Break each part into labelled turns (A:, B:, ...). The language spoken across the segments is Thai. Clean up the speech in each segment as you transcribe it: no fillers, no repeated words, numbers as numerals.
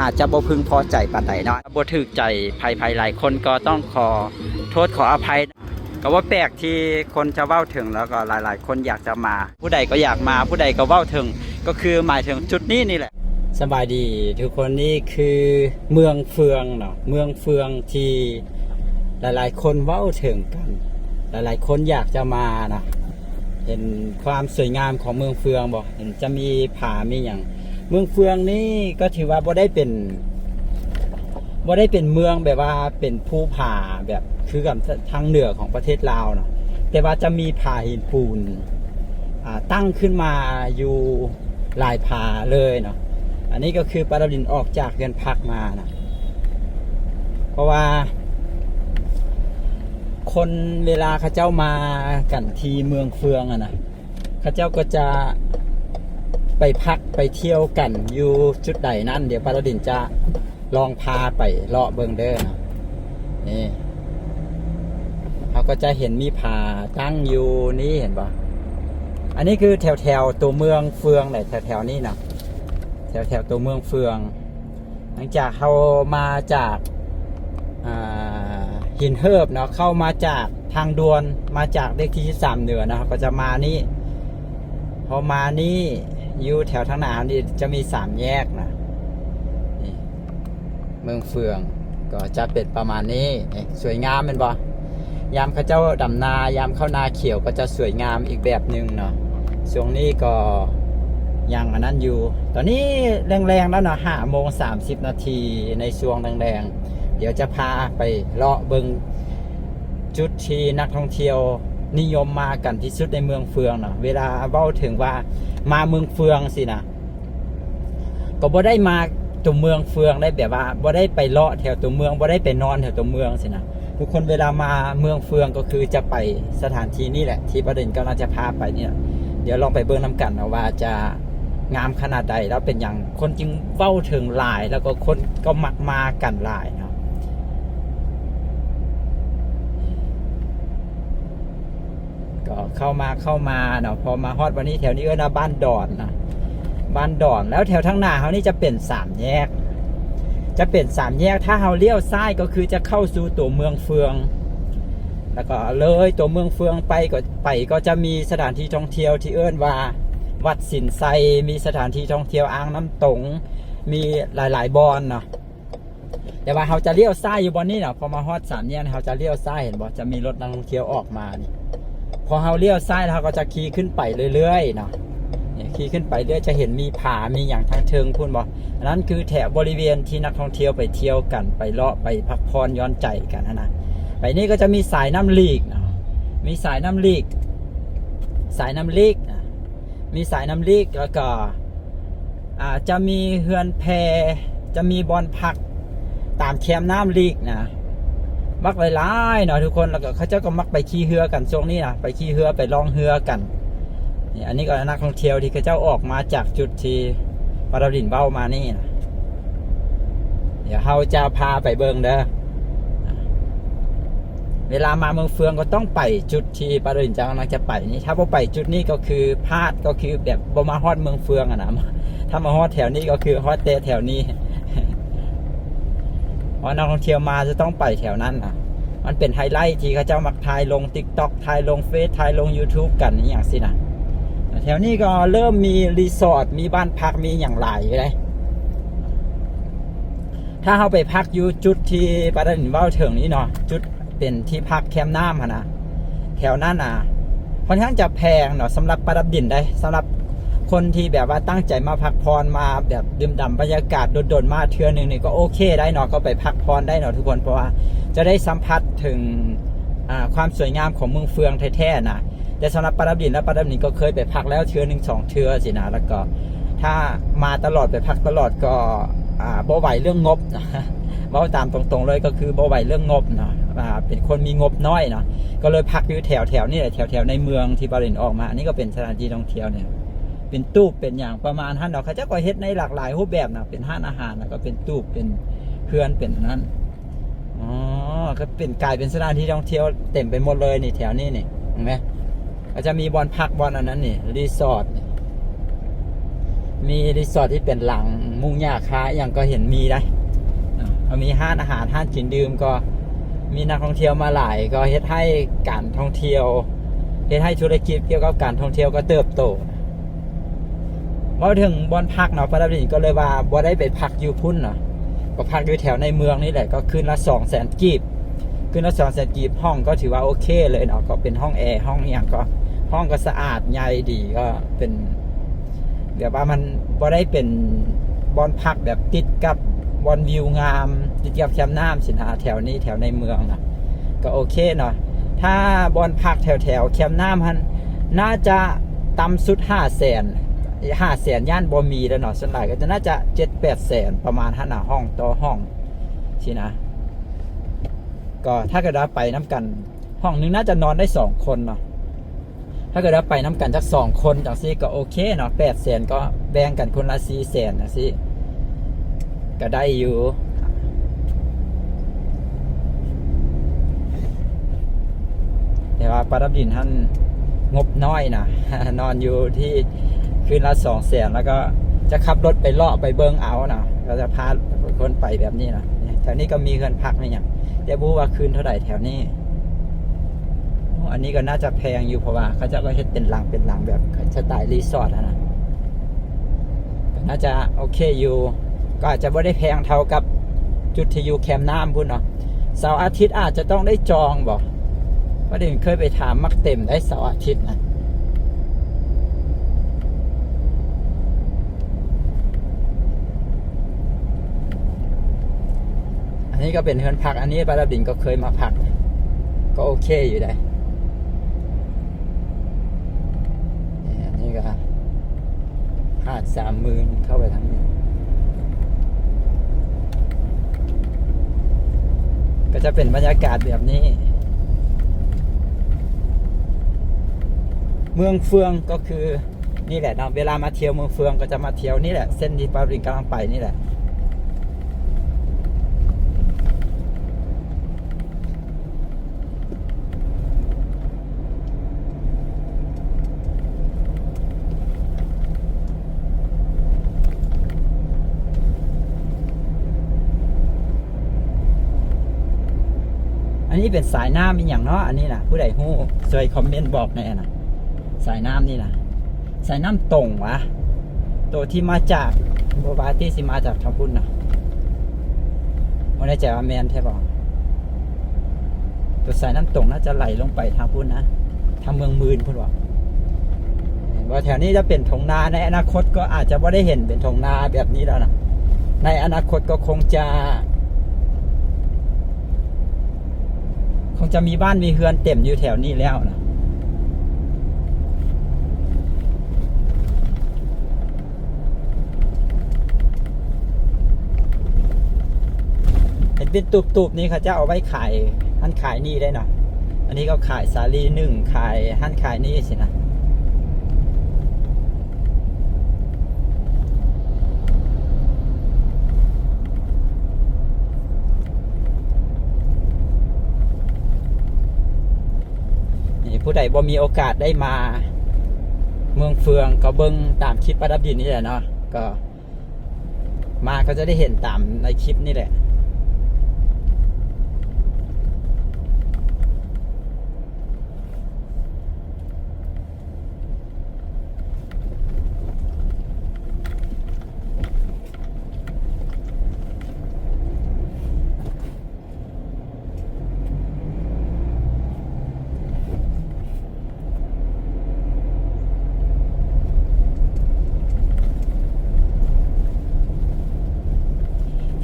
A: อาจจะบ่พึงพอใจปานใดเนาะบ่ถูกใจภัยหลายคนก็ต้องขอโทษขออภัยก็ว่าแปลกที่คนจะเว้าถึงแล้วก็หลายๆคนอยากจะมา ผู้ใดก็อยากมาผู้ใดก็เว้าถึงก็คือหมายถึงจุดนี้นี่แหละสบายดีทุกคนนี่คือเมืองเฟืองเนาะเมืองเฟืองที่หลายๆคนเว้าถึงกันหลายๆคนอยากจะมานะเห็นความสวยงามของเมืองเฟืองบ่เห็นจะมีผามีอย่างเมืองเฟืองนี่ก็ถือว่าบ่ได้เป็นเมืองแบบว่าเป็นภูผาแบบคือกับทางเหนือของประเทศลาวเนาะแต่ว่าจะมีผาหินปูนตั้งขึ้นมาอยู่หลายผาเลยเนาะอันนี้ก็คือปาราดินออกจากเรือนพักมานะเพราะว่าคนเวลาเขาเจ้ามากันทีเมืองเฟืองนะเขาเจ้าก็จะไปพักไปเที่ยวกันอยู่จุดใดนั่นเดี๋ยวปาราดินจะลองพาไปเลาะเบิงเด้อนะนี่เขาก็จะเห็นมีผาตั้งอยู่นี่เห็นปะอันนี้คือแถวตัวเมืองเฟืองไหนแถวนี้นะแถวตัวเมืองเฟืองหลังจากเขามาจากหินเฮิบเนาะเข้ามาจากทางด่วนมาจากเลขที่3เหนือนะครับก็จะมานี่พอมานี่อยู่แถวทางหน้านี่จะมี3แยกนะนี่เมืองเฟืองก็จะเป็นประมาณนี้สวยงามเป็นบ่ยามเขาเจ้าดำนายามเข้านาเขียวก็จะสวยงามอีกแบบหนึ่งเนาะช่วงนี้ก็ยังอันนั้นอยู่ตอนนี้แรงๆแล้วเนาะ5:30 น.ในช่วงแรงๆเดี๋ยวจะพาไปเลาะเบิงจุดที่นักท่องเที่ยวนิยมมากันที่สุดในเมืองเฟืองเนาะเวลาเว้าถึงว่ามาเมืองเฟืองสินะก็บ่ได้มาตัวเมืองเฟืองได้แบบว่าบ่ได้ไปเลาะแถวตัวเมืองบ่ได้ไปนอนแถวตัวเมืองสินะทุกคนเวลามาเมืองเฟืองก็คือจะไปสถานที่นี่แหละที่ประเด็นกำลังจะพาไปเนี่ยเดี๋ยวลองไปเบิ่งน้ำกันนะว่าจะงามขนาดใดแล้วเป็นอย่างคนจึงเว้าถึงหลายแล้วก็คนก็มักมากันหลายเนาะก็เข้ามาเนาะพอมาฮอดวันนี้แถวนี้นะบ้านดอนนะบ้านดอนแล้วแถวทางหน้าเขานี่จะเป็น3แยกจะเป็น3แยกถ้าเราเลี้ยวซ้ายก็คือจะเข้าสู่ตัวเมืองเฟืองแล้วก็เลยตัวเมืองเฟืองไปก็จะมีสถานที่ท่องเที่ยวที่เอิ้นว่าวัดสินไซมีสถานที่ท่องเที่ยวอ่างน้ำตงมีหลายๆบอนเนาะแต่ว่าเราจะเลี้ยวซ้ายอยู่บนนี้เนาะพอมาฮอด3แยกเราจะเลี้ยวซ้ายเห็นบ่จะมีรถนักท่องเที่ยวออกมานี่พอเราเลี้ยวซ้ายเราก็จะขี่ขึ้นไปเรื่อยๆเนาะขี่ขึ้นไปเรื่อยจะเห็นมีผามีอย่างทางเทิงพูดบ่อันนั้นคือแถวบริเวณที่นักท่องเที่ยวไปเที่ยวกันไปเลาะไปพักผ่อนย้อนใจกันนะไปนี่ก็จะมีสายน้ำลีกเนาะมีสายน้ำลีกมีสายน้ำลีกแล้วก็จะมีเฮือนแพจะมีบอนพักตามแคมน้ำลีกนะมักหลายๆเนาะทุกคนแล้วก็เขาเจ้าก็มักไปขี่เรือกันช่วงนี้นะไปขี่เรือไปล่องเรือกันนี่อันนี้ก็นักท่องเที่ยวที่เขาเจ้าออกมาจากจุดที่ปาราดินเบ้ามานี่นะเดี๋ยวเราจะพาไปเบิ่งเด้อเวลามาเมืองเฟืองก็ต้องไปจุดที่ปาราดินกำลังจะไปนี่ถ้าบ่ไปจุดนี้ก็คือพลาดก็คือแบบบ่มาฮอดเมืองเฟืองนะถ้ามาฮอดแถวนี้ก็คือฮอดแต่แถวนี้เพราะนักท่องเที่ยวมาจะต้องไปแถวนั้นนะมันเป็นไฮไลท์ที่เขาเจ้ามักถ่ายลง TikTok ถ่ายลงเฟซถ่ายลง YouTube กันอย่างสินะแถวนี้ก็เริ่มมีรีสอร์ทมีบ้านพักมีอย่างหลายเลยถ้าเราไปพักอยู่จุดที่ปาราดินเว้าถึงนี้เนาะจุดเป็นที่พักแคมป์น้ำนะแถวนั้นค่อนข้างจะแพงเนาะสำหรับปาราดินได้สำหรับคนที่แบบว่าตั้งใจมาพักผ่อนมาแบบดื่มด่ำบรรยากาศโดดๆมาเทื่อนึงนี่ก็โอเคได้เนาะก็ไปพักผ่อนได้เนาะทุกคนเพราะว่าจะได้สัมผัสถึงความสวยงามของเมืองเฟืองแท้ๆนะแต่สำหรับปาราดินและปาราดินก็เคยไปพักแล้วเทื่อนึง2เทื่อสินะแล้วก็ถ้ามาตลอดไปพักตลอดก็บ่ไหวเรื่องงบนะเว้าตามตรงๆเลยก็คือบ่ไหวเรื่องงบเนาะเป็นคนมีงบน้อยเนาะก็เลยพักอยู่แถวนี่แหละแถวในเมืองที่ปาราดินออกมาอันนี้ก็เป็นสถานที่ท่องเที่ยวเนี่ยเป็นตู้เป็นอย่างประมาณท่านเนาะเขาจะก็เฮ็ดในหลากหลายรูปแบบนะเป็นร้านอาหารแล้วก็เป็นตู้เป็นเพื่อนเป็นนั้นก็เป็นกลายเป็นสถานที่ท่องเที่ยวเต็มไปหมดเลยนี่แถวนี้นี่เห็นไหมก็จะมีบอนพักบอนอันนั้นนี่รีสอร์ทมีรีสอร์ทที่เป็นหลัง มุงหญ้าคาอย่างก็เห็นมีได้มีห้านอาหารห้านกินดื่มก็มีนักท่องเที่ยวมาหลายก็เฮ็ดให้การท่องเที่ยวเฮ็ดให้ธุรกิจเกี่ยวกับการท่องเที่ยวก็เติบโตพอถึงบ่อนพักเนาะประดับดินก็เลยว่าบ่ได้ไปพักอยู่พุ่นเนาะก็พักอยู่แถวในเมืองนี่แหละก็คืนละ 200,000 กีบคืนละ 200,000 กีบห้องก็ถือว่าโอเคเลยเนาะก็เป็นห้องแอร์ห้องอย่างก็ห้องก็สะอาดใหญ่ดีก็เป็นแบบว่ามันบ่ได้เป็นบ่อนพักแบบติดกับบอนวิวงามติดกับแคมป์น้ำสินะแถวนี้แถวในเมืองนะก็โอเคเนาะถ้าบอนพักแถวแคมป์น้ำฮันน่าจะต่ำสุด500,000ย่านบ่มีแล้วเนาะส่วนใหญ่ก็จะน่าจะ 7-800,000ประมาณ5ห้องต่อห้องสินะก็ถ้าเกิดว่าไปน้ำกันห้องนึงน่าจะนอนได้2คนเนาะถ้าเกิดว่าไปน้ำกันจาก2คนจังซี่ก็โอเคเนาะ800,000ก็แบ่งกันคนละ400,000จังซี่ก็ได้อยู่แต่ว่าประดับดินท่านงบน้อยนะนอนอยู่ที่คืนละ200,000แล้วก็จะขับรถไปเลาะไปเบิงเอานะก็จะพาคนไปแบบนี้นะแถวนี้ก็มีเงินพักไม่อย่างแต่บูว่าคืนเท่าไหร่แถวนี้อันนี้ก็น่าจะแพงอยู่เพราะว่าเขาจะก็เฮ็ดเป็นหลังแบบสไตล์รีสอร์ทนะน่าจะโอเคอยู่ก็อาจจะไม่ได้แพงเท่ากับจุดที่อยู่แคมป์น้ำพุ่นเนาะเสาร์อาทิตย์อาจจะต้องได้จองบอกเพราะเดี๋ยวเคยไปถามมักเต็มได้เสาร์อาทิตย์นะอันนี้ก็เป็นเฮือนพักอันนี้ปาราบินก็เคยมาพักก็โอเคอยู่ได้อันนี้ก็หาด30,000เข้าไปทางนี้ก็จะเป็นบรรยากาศแบบนี้เมืองเฟืองก็คือนี่แหละเนาะเวลามาเที่ยวเมืองเฟืองก็จะมาเที่ยวนี่แหละเส้นที่ปารินกำลังไปนี่แหละอันนี้เป็นสายน้ำเป็นอย่างเนาะอันนี้นะผู้ใดฮู้ช่วยคอมเมนต์บอกหน่อยนะสายน้ำนี่นะสายน้ำตรงวะตัวที่มาจากบัวบาที่สิมาจากทางพุ่นนะไม่แน่ใจว่าแมนใช่ป่ะตัวสายน้ำตรงน่าจะไหลลงไปทางพุ่นนะทางเมืองมืนพุ่นวะว่าแถวนี้จะเป็นทงนาในอนาคตก็อาจจะไม่ได้เห็นเป็นทงนาแบบนี้แล้วนะในอนาคตก็คงจะมีบ้านมีเฮือนเต็มอยู่แถวนี้แล้วนะเห็นเป็นตูบๆนี้เขาจะเอาไว้ขายหั่นขายนี่ได้เนาะอันนี้ก็ขายสาลี1ขายหั่นขายนี่สินะผู้ใดบ่มีโอกาสได้มาเมืองเฟืองก็เบิ่งตามคลิปประดับดินนี่แหละเนาะก็มาก็จะได้เห็นตามในคลิปนี่แหละ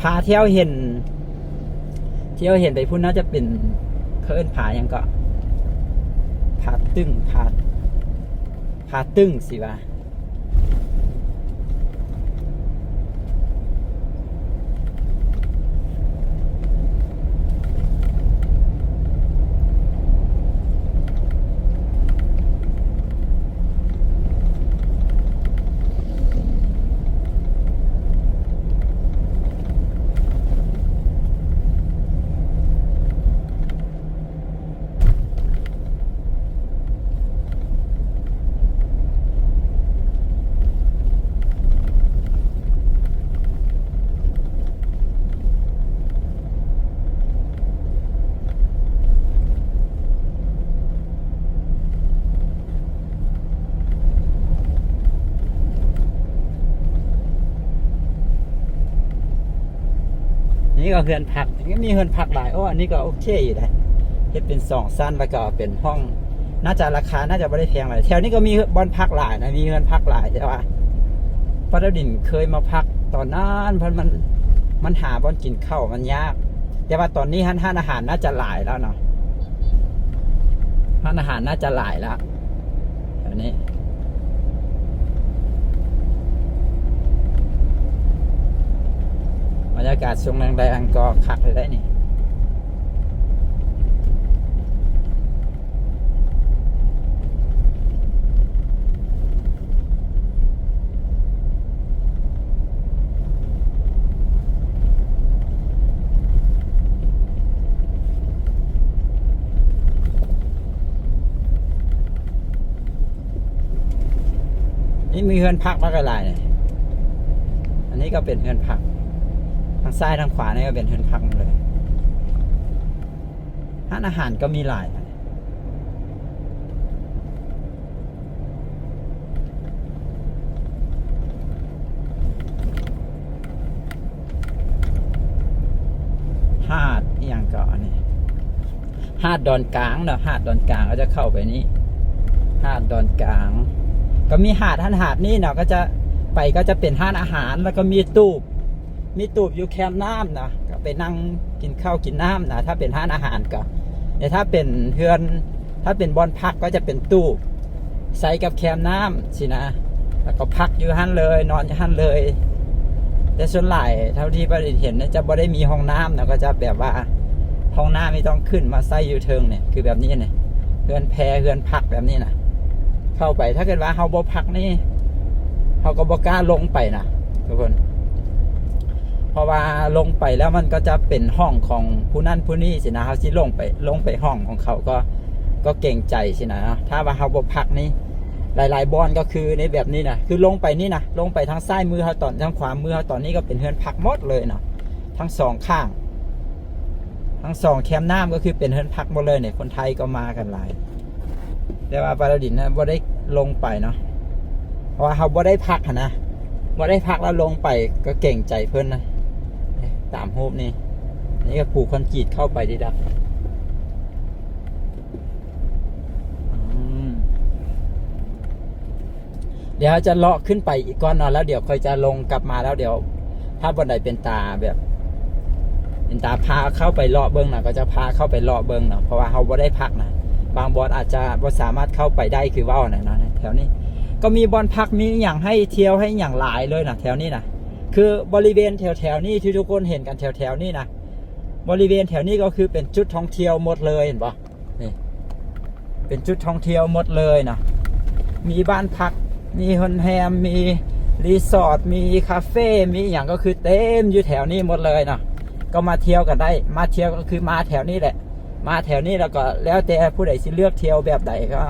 A: พาเที่ยวเห็นไปพุ่นน่าจะเป็นเคิ่นผายังก็ผาตึ้งสิวะ นี่ก็เฮือนพักก็มีเฮือนพักหลายอันนี้ก็โอเคอยู่นะเฮ็ดเป็น2ชั้นแล้วก็เป็นห้องน่าจะราคาน่าจะไม่ได้แพงอะไรแถวนี้ก็มีบอนพักหลายนะมีเฮือนพักหลายแต่ว่าป้าดาวดินเคยมาพักตอนนั้นเพราะมันหาบอนกินข้าวมันยากแต่ว่าตอนนี้ห้านอาหารน่าจะหลายแล้วเนาะห้านอาหารน่าจะหลายแล้วแถวนี้บรรยากาศช่วงแรงๆก็คักเลยได้นี่นี่มีเฮือนพักมากหลายเนี่ยอันนี้ก็เป็นเฮือนพักทางซ้ายทางขวานี่ก็เป็นเฮือนพักหมดเลยร้านอาหารก็มีหลายหาดอย่างก็อันนี้หาดดอนกลางเนาะหาดดอนกลางก็จะเข้าไปนี้หาดดอนกลางก็มีหาดนี้เนาะก็จะไปก็จะเป็นห้านอาหารแล้วก็มีตูบอยู่แคมป์น้ำนะก็ไปนั่งกินข้าวกินน้ำนะถ้าเป็นห้านอาหารก็แต่ถ้าเป็นเฮือนถ้าเป็นบอนพักก็จะเป็นตูบใส่กับแคมป์น้ำสินะแล้วก็พักอยู่หันเลยนอนอยู่หันเลยแต่ส่วนใหญ่เท่าที่ประดิษฐ์เห็นเนี่ยจะบ่ได้มีห้องน้ำนะก็จะแบบว่าห้องน้ำไม่ต้องขึ้นมาใส่อยู่เทิงเนี่ยคือแบบนี้เนี่ยเฮือนแพเฮือนพักแบบนี้นะเข้าไปถ้าเกิดว่าเฮาบ่พักนี่เฮาก็บ่กล้าลงไปนะทุกคนเพราะว่าลงไปแล้วมันก็จะเป็นห้องของผู้นั่นผู้นี้สินะเฮาสิลงไปห้องของเขาก็เก่งใจสินะถ้าว่าเฮาบ่พักนี่หลายๆบอนก็คือในแบบนี้นะคือลงไปนี่นะลงไปทางซ้ายมือเฮาตอนทางขวามือเฮาตอนนี้ก็เป็นเฮือนพักหมดเลยเนาะทั้งสองข้างทั้งสองแคมป์น้ำก็คือเป็นเฮือนพักหมดเลยเนี่ยคนไทยก็มากันหลายแต่ว่าปาราดินนะบ่ได้ลงไปเนาะเพราะว่าเขาบ่ได้พักนะบ่ได้พักแล้วลงไปก็เก่งใจเพิ่นนะตามรูปนี่ก็ปลูกคอนกรีตเข้าไปดีดักเดี๋ยวจะเลาะขึ้นไปอีกก้อนนอนแล้วเดี๋ยวค่อยจะลงกลับมาแล้วเดี๋ยวถ้าบนใดเป็นตาแบบเป็นตาพาเข้าไปเลาะเบิ้งนะก็จะพาเข้าไปเลาะเบิ้งนะเพราะว่าเขาบ่ได้พักนะบางบอนอาจจะบ่สามารถเข้าไปได้คือว่าวนะแถวนี้ก็มีบอนพักมีอย่างให้เที่ยวให้อย่างหลายเลยนะแถวนี้นะคือบริเวณแถวนี้ที่ทุกคนเห็นกันแถวนี้นะบริเวณแถวนี้ก็คือเป็นจุดท่องเที่ยวหมดเลยเห็นปะนี่เป็นจุดท่องเที่ยวหมดเลยนะมีบ้านพักมีโรงแรมมีรีสอร์ทมีคาเฟ่มีอย่างก็คือเต็มอยู่แถวนี้หมดเลยนะก็มาเที่ยวกันได้มาเที่ยวก็คือมาแถวนี้แหละมาแถวนี้แล้วก็แล้วแต่ผู้ใดสิเลือกเที่ยวแบบใดก็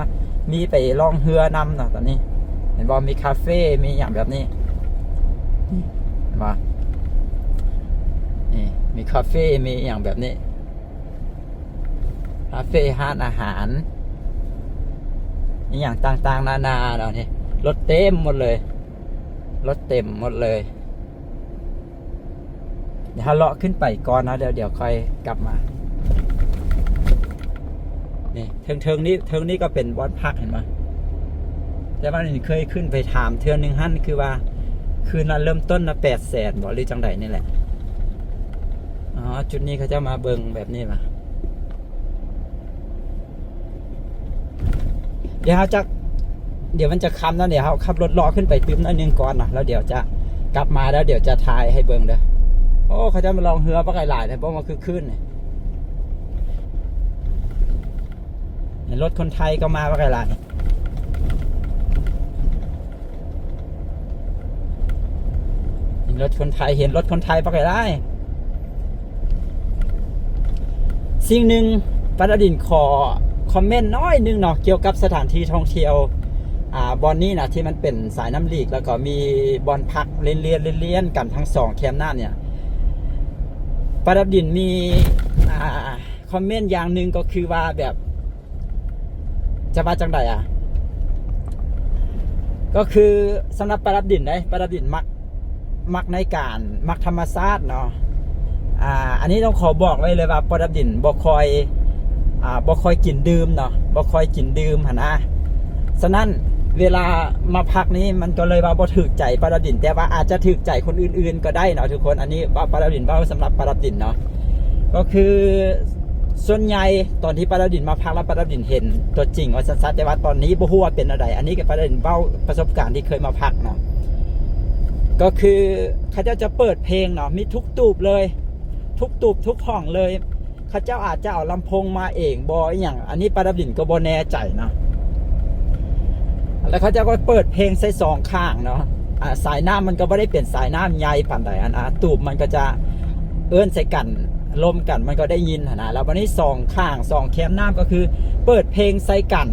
A: มีไปล่องเรือนำนะตอนนี้เห็นบอกมีคาเฟ่มีอย่างแบบนี้มานี่มีคาเฟ่มีอย่างแบบนี้คาเฟ่ห้านอาหารนี่อย่างต่างๆนานาเนาะนี่รถเต็มหมดเลยรถเต็มหมดเลยเดี๋ยวเลาะขึ้นไปก่อนนะเดี๋ยวค่อยกลับมานี่เทิงนี้ก็เป็นบอนพักเห็นไหมแต่ว่านี่เคยขึ้นไปถามเทือนหนึ่งหั่นคือว่าคืนนั้นเริ่มต้นนะ800,000บ่หรือจังใดนี่แหละอ๋อจุดนี้เขาจะมาเบิ่งแบบนี้มาเดี๋ยวมันจะค่ำแล้วเดี๋ยวเขาขับรถล้อขึ้นไปตื้มนั่นนึงก่อนนะแล้วเดี๋ยวจะกลับมาแล้วเดี๋ยวจะถ่ายให้เบิ่งเด้อโอ้เขาจะมาลองเรือปลาไหลหลายเลยเพราะมันคือขึ้นเนี่ยรถคนไทยก็มาปลาไหลหลายรถคนไทยเห็นรถคนไทยปะไงได้สิ่งหนึ่งปาราดินขอคอมเมนต์น้อยนึงเนาะเกี่ยวกับสถานที่ท่องเที่ยวบอนนี้นะที่มันเป็นสายน้ำลีกแล้วก็มีบอนพักเลียนกันทั้งสองแคมป์หน้าเนี่ยปาราดินมีคอมเมนต์อย่างหนึ่งก็คือว่าแบบจะว่าจังใดก็คือสำหรับปาราดินได้ปาราดินมักในการมักธรรมชาติเนาะ อันนี้ต้องขอบอกไว้เลยว่าปดับดินบ่คอยกินดื่มเนาะบ่คอยกินดื่มหั่นนะฉะนั้นเวลามาพักนี้มันก็เลยว่าบ่ถูกใจปดับดินแต่ว่าอาจจะถูกใจคนอื่นๆก็ได้เนาะทุกคนอันนี้ปดับดินเว้าสำหรับปดับดินเนาะก็คือส่วนใหญ่ตอนที่ปดับดินมาพักแล้วปดับดินเห็นตัวจริงว่าชัดๆแต่ว่าตอนนี้บ่ฮู้ว่าเป็นอะไรอันนี้ก็ปดับดินเว้าประสบการณ์ที่เคยมาพักเนาะก็คือเขาจะเปิดเพลงเนาะมีทุกตูบเลยทุกตูบทุกห้องเลยเขาเจ้าอาจจะเอาลำโพงมาเองบออย่างอันนี้ปดับดินก็บอแน่ใจเนาะแล้วเขาเจ้าก็เปิดเพลงใส่สองข้างเนาะสายน้ำมันก็ไม่ได้เปลี่ยนสายน้ำใหญ่ปานใดตูบมันก็จะเอื้อนใส่กันลมกันมันก็ได้ยินนะแล้ววันนี้สองข้างสองแคมน้ำก็คือเปิดเพลงใส่กัน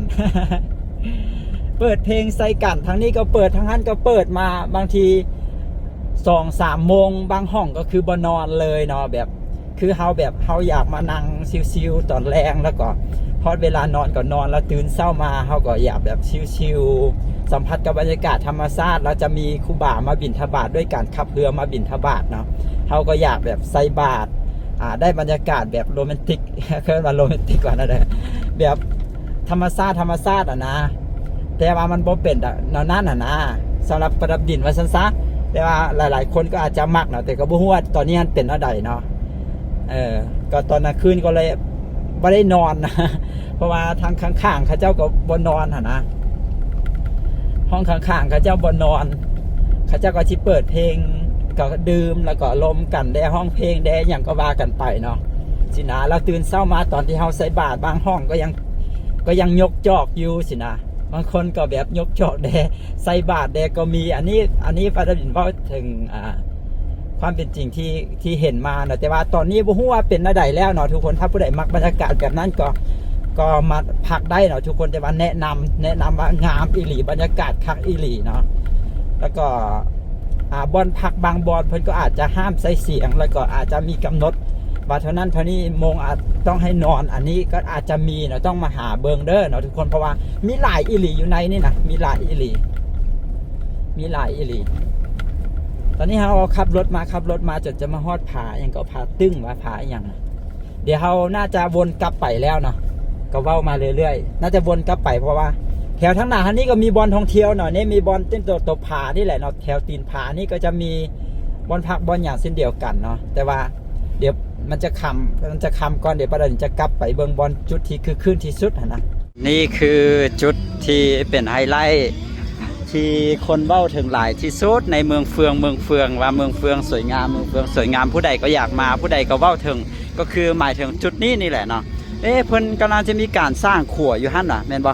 A: เปิดเพลงใส่กันทั้งนี้ก็เปิดทั้งนั้นก็เปิดมาบางที2-3 โมงบางห้องก็คือบนอนเลยเนาะแบบคือเฮาอยากมานั่งชิวๆตอนแรงแล้วก็พอเวลานอนก็นอนแล้วตื่นเช้ามาเฮาก็อยากแบบชิวๆสัมผัสกับบรรยากาศธรรมชาติแล้วจะมีครูบามาบิณฑบาตด้วยการขับเรือมาบิณฑบาตเนาะเฮาก็อยากแบบใส่บาตรได้บรรยากาศแบบโรแมนติกเคยว่าโรแมนติกกว่านั่นแหละแบบธรรมชาตินะแต่ว่ามันบ่เป็นนั่นนะสำหรับปดับดินว่าซั่นซะแต่ว่าหลายๆคนก็อาจจะมักเนาะแต่ก็บ่ฮู้ว่าตอนนี้มันเป็นอะไรเนาะก็ตอนกลางคืนก็เลยไม่ได้นอนนะเพราะว่าทางข้างๆเขาเจ้าก็บ่นอนนะห้องข้างๆเขาเจ้าบ่นอนเขาเจ้าก็สิเปิดเพลงก็ดื่มแล้วก็ลมกันได้ห้องเพลงได้อย่างก็ว่ากันไปเนาะสินะแล้วตื่นเช้ามาตอนที่เฮาใส่บาตรบางห้องก็ยังยกจอกอยู่สินะบางคนก็แบบยกจอกแดใส่บาตรแดก็มีอันนี้ปดับดินเว้าถึงความเป็นจริงที่เห็นมาเนาะแต่ว่าตอนนี้บ่ฮู้ว่าเป็นอะไรแล้วเนาะทุกคนถ้าผู้ใดมักบรรยากาศแบบนั้นก็มาพักได้เนาะทุกคนแต่ว่าแนะนำว่างามอีหลีบรรยากาศคักอีหลีเนาะแล้วก็บอนพักบางบอนเพิ่นก็อาจจะห้ามใส่เสียงแล้วก็อาจจะมีกำหนดว่าเท่านั้นเท่านี้โมงอาจต้องให้นอนอันนี้ก็อาจจะมีเนาะต้องมาหาเบิงเด้อเนาะทุกคนเพราะว่ามีหลายอีหลีอยู่ในนี่นะมีหลายอีหลีตอนนี้เราขับรถมาจนจะมาฮอดผาอย่างก็ผาตึ้งว่าผาอย่างเดี๋ยวเราน่าจะวนกลับไปแล้วเนาะก็เว้ามาเรื่อยๆน่าจะวนกลับไปเพราะว่าแถวทั้งหน้านี้ก็มีบอลท่องเที่ยวหน่อยนี่มีบอลเต้นตัวผานี่แหละเนาะแถวตีนผานี่ก็จะมีบอลพักบอลอย่างเส้นเดียวกันเนาะแต่ว่าเดี๋ยวมันจะคำก่อนเดี๋ยวประเด็นจะกลับไปเบิ่งบอลจุดที่คือขึ้นที่สุดนะนี่คือจุดที่เป็นไฮไลท์ที่คนเบ้าถึงหลายที่สุดในเมืองเฟืองว่าเมืองเฟืองสวยงามผู้ใดก็อยากมาผู้ใดก็เบ้าถึงก็คือหมายถึงจุดนี้นี่แหละเนาะเพิ่นกำลังจะมีการสร้างขัวอยู่หั่นน่ะแม่นบ่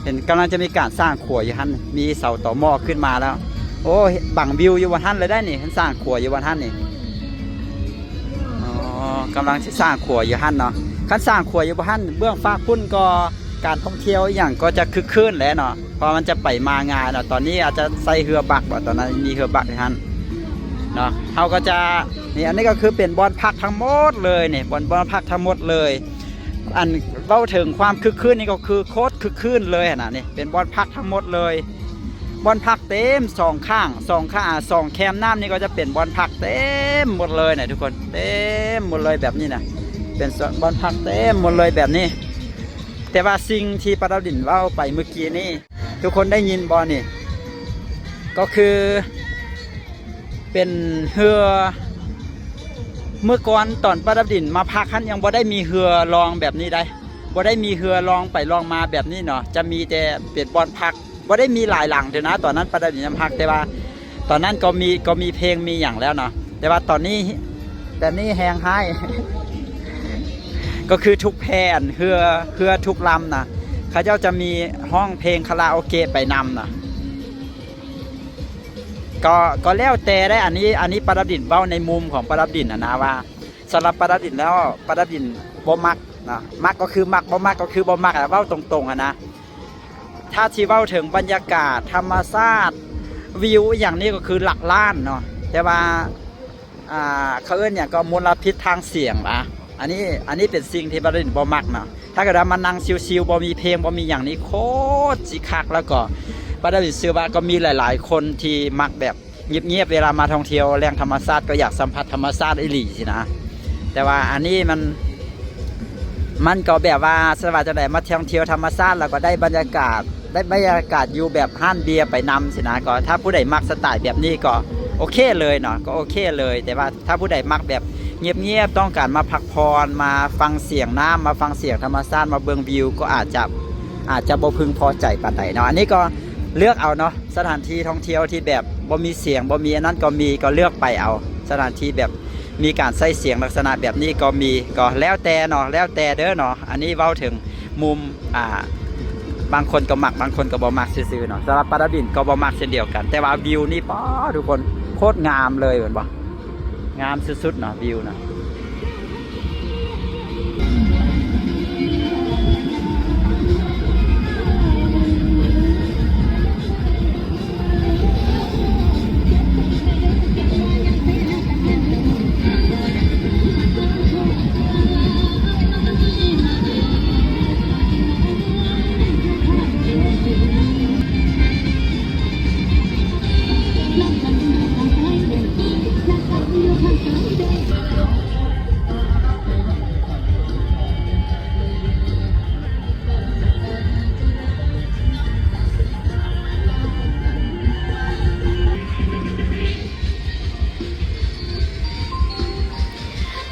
A: เห็นกำลังจะมีการสร้างขัวอยู่หั่นมีเสาต่อหม้อขึ้นมาแล้วโอ้บังวิวอยู่วันหั่นเลยได้นี่เห็นสร้างขัวอยู่วันหั่นนี่กำลังจะสร้างขัวอยู่หั่นเนาะคันสร้างขัวอยู่หั่นเบื้องฟ้าพุ่นก็การท่องเที่ยวอย่างก็จะคึกคืนแล้วเนาะเพราะมันจะไปมางานเนาะตอนนี้อาจจะใส่เรือบักบ่ตอนนั้นมีเรือบักอยู่หั่นเนาะเขาก็จะนี่อันนี้ก็คือเป็นบอนพักทั้งหมดเลยนี่บอนพักทั้งหมดเลยอันเล่าถึงความคึกคืนนี่ก็คือโคตรคึกคืนเลยนะนี่เป็นบอนพักทั้งหมดเลยบอนพักเต็มสองข้างแคมน้ำนี่ก็จะเป็นบอนพักเต็มหมดเลยนะทุกคนเต็มหมดเลยแบบนี้นะเป็นบอนพักเต็มหมดเลยแบบนี้แต่ว่าสิ่งที่ปดับดินเล่าไปเมื่อกี้นี่ทุกคนได้ยินบอนี่ก็คือเป็นเรือเมื่อก่อนตอนปดับดินมาพักท่านยังบ่ได้มีเรือรองแบบนี้ได้บ่ได้มีเรือรองไปรองมาแบบนี้เนาะจะมีแต่เป็นบอนพักบ่ได้มีหลายหลังเดี๋ยวนะตอนนั้นปดับดินยังพักแต่ว่าตอนนั้นก็มีเพลงมีอย่างแล้วเนาะแต่ว่าตอนนี้แหงให้ ก็คือทุกแพนเรือทุกลำนะเขาเจ้าจะมีห้องเพลงคาราโอเกะไปนำนะก็แล้วแต่ได้อันนี้ปดับดินเบ้าในมุมของปดับดินนะว่าสำหรับปดับดินแล้วปดับดินบ่มักนะมักก็คือมักบ่มักก็คือบ่มักเบ้าตรงๆนะถ้าที่เบ้าถึงบรรยากาศธรรมชาติวิวอย่างนี้ก็คือหลักล้านเนาะแต่ว่าเขาเอิ้นอย่างก็มลพิษทางเสียงนะอันนี้เป็นสิ่งที่ปดับดินบ่มักเนาะถ้าเกิดว่ามันนั่งชิวๆบ่มีเพลงบ่มีอย่างนี้โคตรสิคักแล้วก็ปดับดินเชื่อว่าก็มีหลายๆคนที่มักแบบเงียบๆเวลามาท่องเที่ยวแหล่งธรรมชาติก็อยากสัมผัสธรรมชาติอีหลีสินะ แต่ว่าอันนี้มันก็แบบว่าสวัสดิ์จะได้มาท่องเที่ยวธรรมชาติแล้วก็ได้บรรยากาศอยู่แบบห้านเบียร์ไปนำสินะก็ถ้าผู้ใดมักสไตล์แบบนี้ก็โอเคเลยเนาะก็โอเคเลยแต่ว่าถ้าผู้ใดมักแบบเงียบๆต้องการมาพักผ่อนมาฟังเสียงน้ำมาฟังเสียงธรรมชาติมาเบิ่งวิวก็อาจจะบ่พึงพอใจปานใดเนาะอันนี้ก็เลือกเอาเนาะสถานที่ท่องเที่ยวที่แบบบ่มีเสียงบ่มีอันนั้นก็มีก็เลือกไปเอาสถานที่แบบมีการใส่เสียงลักษณะแบบนี้ก็มีก็แล้วแต่เนาะแล้วแต่เด้อเนาะอันนี้เว้าถึงมุมบางคนก็มักบางคนก็บ่มักซื่อๆเนาะสำหรับปาราบินก็บ่มักเช่นเดียวกันแต่ว่าวิวนี่ป๊อทุกคนโคตรงามเลยเหมือนบ่งามสุดๆเนาะวิวเนาะ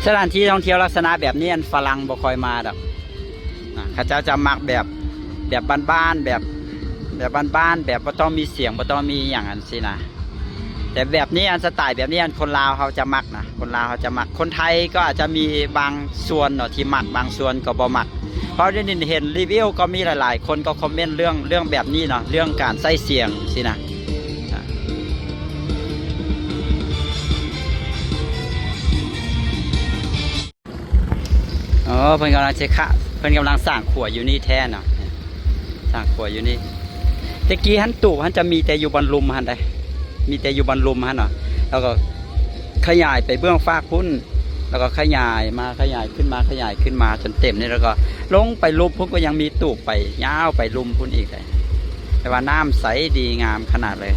A: สถานที่ท่องเที่ยวลักษณะแบบนี้ฝรั่งบ่ค่อยมาดอกเขาเจ้าจะมักแบบบ้านๆแบบบ้านๆแบบบ่ต้องมีเสียงบ่ต้องมีอย่างนั้นสินะแต่แบบนี้สไตล์แบบนี้คนลาวเขาจะมักนะคนลาวเขาจะมักคนไทยก็อาจจะมีบางส่วนเนาะที่มักบางส่วนก็บ่มักเพราะได้เห็นรีวิวก็มีหลายๆคนก็คอมเมนต์เรื่องแบบนี้เนาะเรื่องการใส่เสียงสินะเพิ่นกำลังเพิ่นกำลังสร้างขัวอยู่นี่แท้เนาะสร้างขัวอยู่นี่ตะกี้หันตูบหันจะมีแต่อยู่บนลุมหันได้มีแต่อยู่บนลุมหันเนาะแล้วก็ขยายไปเบื้องฟากพุ่นแล้วก็ขยายขึ้นมาจนเต็มนี่แล้วก็ลงไปลุมพุ่นก็ยังมีตูบไปยาวไปลุมพุ่นอีกเลยแต่ว่าน้ำใสดีงามขนาดเลย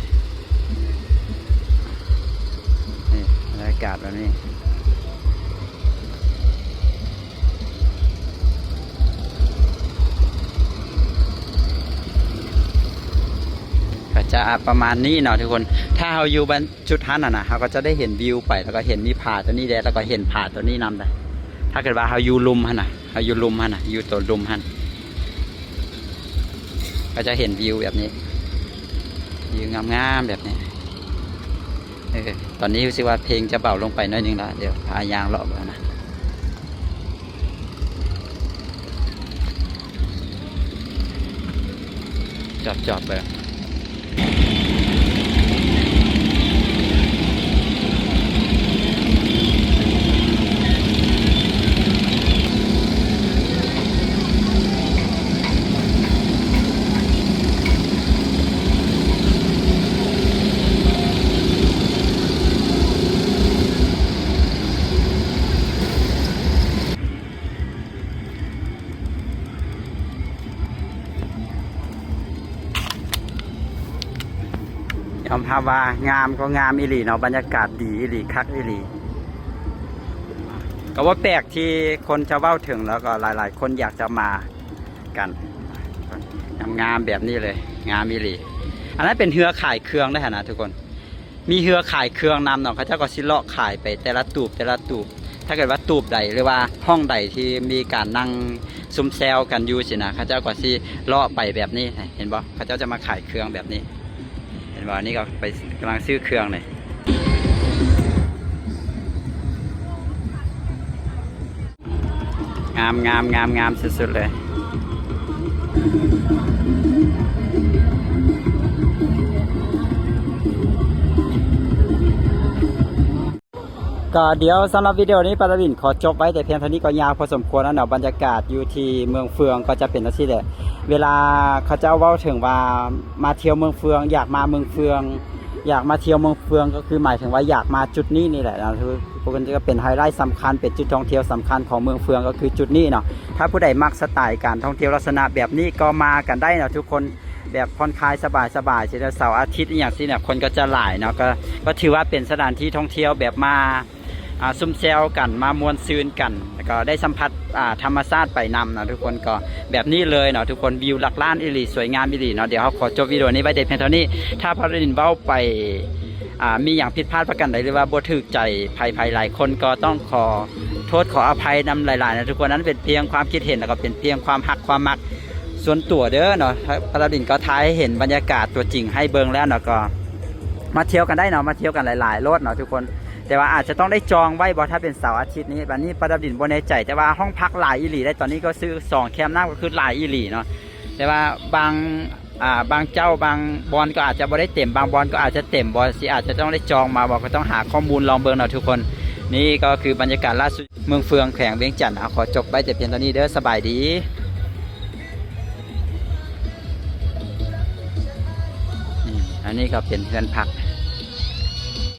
A: นี่บรรยากาศแบบนี้จะประมาณนี้เนาะทุกคนถ้าเราอยู่บนจุดหันนะเราก็จะได้เห็นวิวไปแล้วก็เห็นมีผาตัวนี้แดดแล้วก็เห็นผาตัวนี้นำได้ถ้าเกิดว่าเราอยู่ลุมหันนะเราอยู่ลุมหันนะอยู่ตัวลุมหันก็จะเห็นวิวแบบนี้วิวงามๆแบบนี้ตอนนี้รู้สึกว่าเพลงจะเบาลงไปน้อยนึงแล้วเดี๋ยวพายางเลาะไปนะจอดไปยอมรับว่างามก็งามอีหลีเนาะบรรยากาศดีอีหลีคักอีหลีก็ว่าแปลกที่คนจะเว้าถึงแล้วก็หลายๆคนอยากจะมากันงามแบบนี้เลยงามอีหลีอันนั้นเป็นเฮือขายเครื่องได้นะทุกคนมีเฮือขายเครื่องนำเนาะเขาเจ้าก็สิเลาะขายไปแต่ละตูบถ้าเกิดว่าตูบใดหรือว่าห้องใดที่มีการนั่งซุมแซวกันอยู่สินะเขาเจ้าก็สิเลาะไปแบบนี้เห็นบ่เขาเจ้าจะมาขายเครื่องแบบนี้เห็นบ่นี่ก็ไปกำลังซื้อเครื่องเลยงามสุดๆเลยก็เดี๋ยวสำหรับวิดีโอนี้ปาราบินขอจบไว้แต่เพียงเท่านี้ก็ยาวพอสมควรแล้วเนาะบรรยากาศอยู่ที่เมืองเฟืองก็จะเป็นที่แหละเวลาเขาจะเว้าถึงว่ามาเที่ยวเมืองเฟืองอยากมาเมืองเฟืองอยากมาเที่ยวเมืองเฟืองก็คือหมายถึงว่าอยากมาจุดนี้นี่แหละนะคือพวกนี้ก็เป็นไฮไลท์สำคัญเป็นจุดท่องเที่ยวสำคัญของเมืองเฟืองก็คือจุดนี้เนาะถ้าผู้ใดมักสไตล์การท่องเที่ยวลักษณะแบบนี้ก็มากันได้เนาะทุกคนแบบผ่อนคลายสบายเสาร์อาทิตย์อย่างที่เนี่ยคนก็จะหลายเนาะก็ถือว่าเป็นสถานที่ท่องเที่ยวแบบมา ซุ่มแซวกันมามวนซืนกันแล้วก็ได้สัมผัสธรรมชาติไปนำนะทุกคนก็แบบนี้เลยเนาะทุกคนวิวหลักล้านอิลีสวยงามอิลีเนาะเดี๋ยวเขาขอจบวิดีโอนี้ไว้แต่เพียงเท่านี้ถ้าพระดินเบ้าไปมีอย่างผิดพลาดประกันใดหรือว่าบ่ถูกใจภัยหลายคนก็ต้องขอโทษขออภัยนำหลายๆนะทุกคนนั้นเป็นเพียงความคิดเห็นแล้วก็เป็นเพียงความหักความมักส่วนตัวเด้อเนาะพระดินก็ท้ายให้เห็นบรรยากาศตัวจริงให้เบิ่งแล้วเนาะก็มาเที่ยวกันได้เนาะมาเที่ยวกันหลายๆรถเนาะทุกคนแต่ว่าอาจจะต้องได้จองไว้บ่ถ้าเป็นเสาร์อาทิตย์นี้วันนี้ประดับดินบนในใจแต่ว่าห้องพักหลายอีหลีได้ตอนนี้ก็ซื้อ2แคมป์น้ำก็คือหลายอีหลีเนาะแต่ว่าบางเจ้าบางบอลก็อาจจะบ่ได้เต็มบางบอลก็อาจจะเต็มบอลสิอาจจะต้องได้จองมาบอกก็ต้องหาข้อมูลลองเบิ่งเนาะทุกคนนี่ก็คือบรรยากาศล่าสุดเมืองเฟืองแขวงเวียงจันทร์ขอจบไว้แต่เพียงเท่านี้เด้อสบายดีอันนี้ก็เป็นเพื่อนพัก